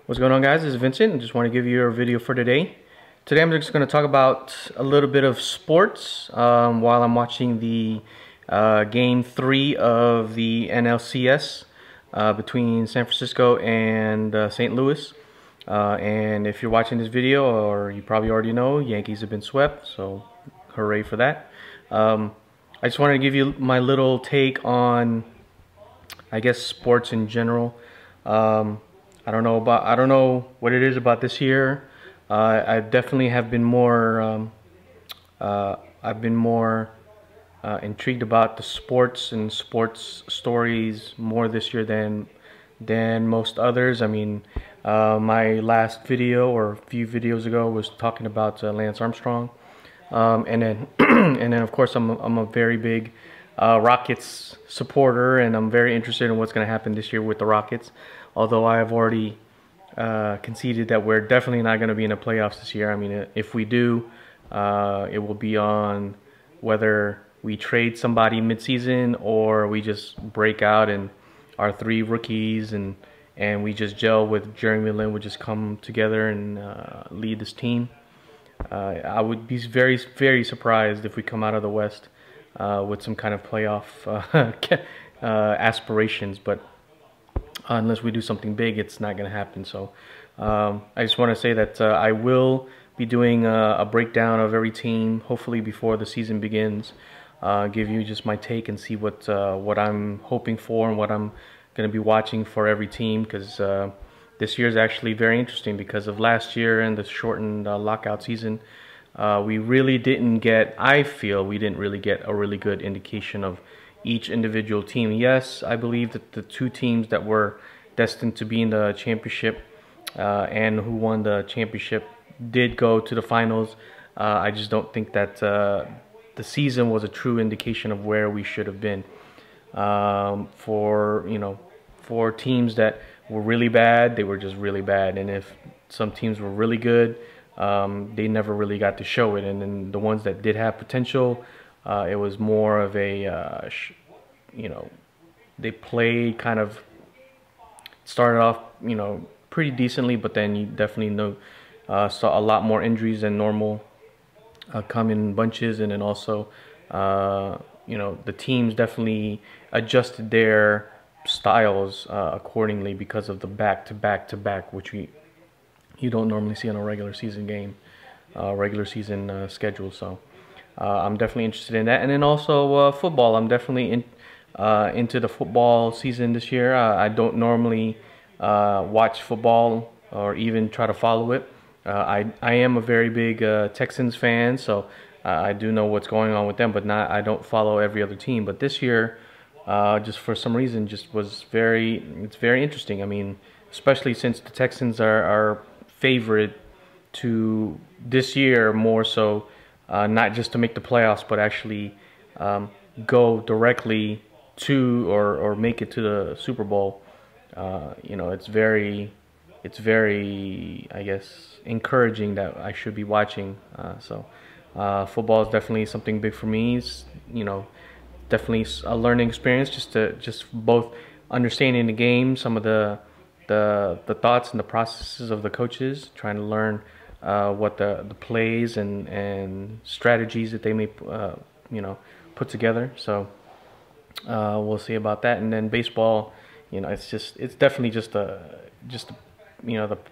What's going on, guys? This is Vincent. I just want to give you a video for today. Today I'm just going to talk about a little bit of sports while I'm watching the Game 3 of the NLCS between San Francisco and St. Louis. And if you're watching this video, or you probably already know, Yankees have been swept, so hooray for that. I just wanted to give you my little take on, I guess, sports in general. I don't know what it is about this year. I definitely have been more intrigued about the sports and sports stories more this year than most others. I mean, my last video or a few videos ago was talking about Lance Armstrong, and then and then of course I'm a very big Rockets supporter, and I'm very interested in what's going to happen this year with the Rockets. Although I have already conceded that we're definitely not going to be in the playoffs this year. I mean, if we do, it will be on whether we trade somebody midseason or we just break out and our three rookies and we just gel with Jeremy Lin, would just come together and lead this team. I would be very, very surprised if we come out of the West with some kind of playoff aspirations, but unless we do something big, it's not going to happen. So I just want to say that I will be doing a breakdown of every team, hopefully before the season begins. Give you just my take and see what I'm hoping for and what I'm going to be watching for every team, because this year is actually very interesting because of last year and the shortened lockout season. We really didn't get, I feel we didn't really get a really good indication of each individual team. Yes, I believe that the two teams that were destined to be in the championship and who won the championship did go to the finals. I just don't think that the season was a true indication of where we should have been. For teams that were really bad, they were just really bad, and if some teams were really good, they never really got to show it. And then the ones that did have potential, it was more of a, they played kind of, started off, pretty decently, but then you definitely saw a lot more injuries than normal come in bunches. And then also, the teams definitely adjusted their styles accordingly because of the back-to-back, which you don't normally see on a regular season game, schedule. So I'm definitely interested in that. And then also football. I'm definitely into the football season this year. I don't normally watch football or even try to follow it. I am a very big Texans fan, so I do know what's going on with them, but I don't follow every other team. But this year, just for some reason, it's very interesting. I mean, especially since the Texans are favored to this year more so, not just to make the playoffs, but actually go directly to or make it to the Super Bowl. It's very, I guess, encouraging that I should be watching. So football is definitely something big for me. It's, definitely a learning experience, just both understanding the game, some of the thoughts and the processes of the coaches, trying to learn what the plays and strategies that they may put together. So we'll see about that. And then baseball, it's definitely just the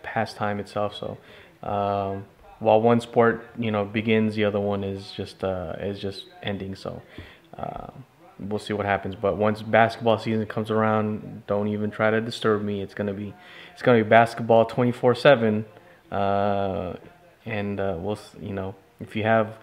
pastime itself. So while one sport begins, the other one is just ending. So we'll see what happens. But once basketball season comes around, don't even try to disturb me. It's gonna be basketball 24/7. And we'll, if you have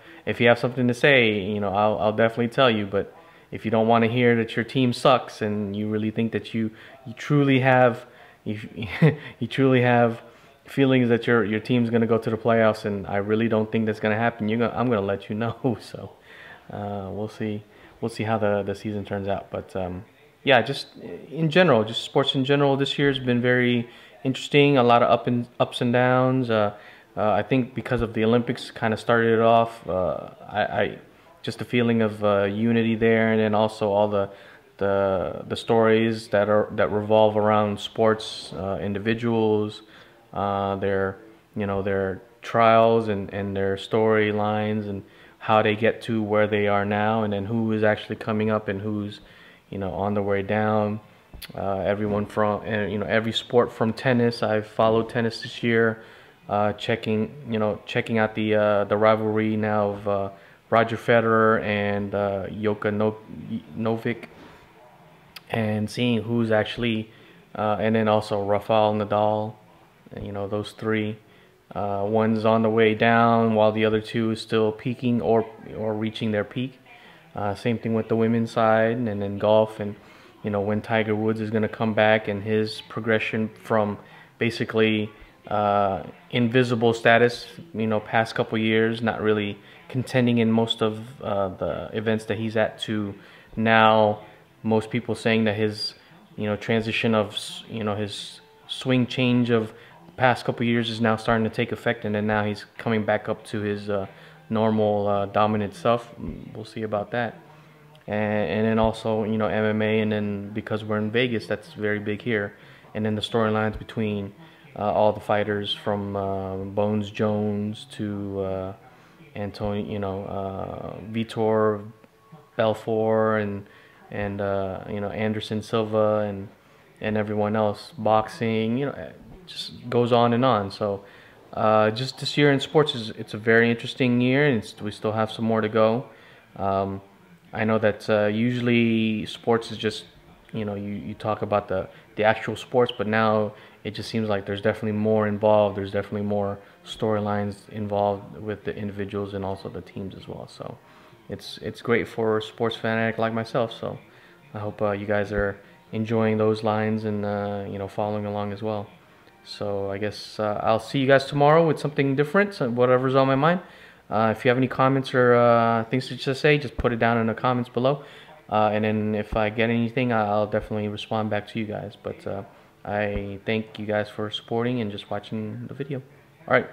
something to say, I'll definitely tell you. But if you don't want to hear that your team sucks and you really think that you truly have you truly have feelings that your team's going to go to the playoffs, and I really don't think that's going to happen, I'm going to let you know. So we'll see how the season turns out. But yeah, just in general, just sports in general, this year's been very interesting. A lot of ups and downs. I think because of the Olympics kind of started it off. Just the feeling of unity there, and then also all the stories that revolve around sports, individuals, their their trials and their storylines and how they get to where they are now, and then who is actually coming up and who's on the way down. Everyone from every sport from tennis. I've followed tennis this year, checking out the rivalry now of Roger Federer and Novik, and seeing who's actually and then also Rafael Nadal. Those three. One's on the way down while the other two is still peaking or reaching their peak. Same thing with the women's side, and then golf, and when Tiger Woods is going to come back and his progression from basically invisible status, past couple years, not really contending in most of the events that he's at, to now most people saying that his transition of his swing change of past couple years is now starting to take effect, and then now he's coming back up to his normal dominant self. We'll see about that. And then also MMA, and then because we're in Vegas, that's very big here. And then the storylines between all the fighters from Bones Jones to Vitor Belfort and Anderson Silva and everyone else, boxing, just goes on and on. So just this year in sports it's a very interesting year, and we still have some more to go. I know that usually sports is just you talk about the actual sports, but now it just seems like there's definitely more involved. There's definitely more storylines involved with the individuals and also the teams as well. So it's great for a sports fanatic like myself. So I hope you guys are enjoying those lines and following along as well. So I guess I'll see you guys tomorrow with something different, so whatever's on my mind. If you have any comments or things to say, just put it down in the comments below. And then if I get anything, I'll definitely respond back to you guys. But I thank you guys for supporting and just watching the video. All right.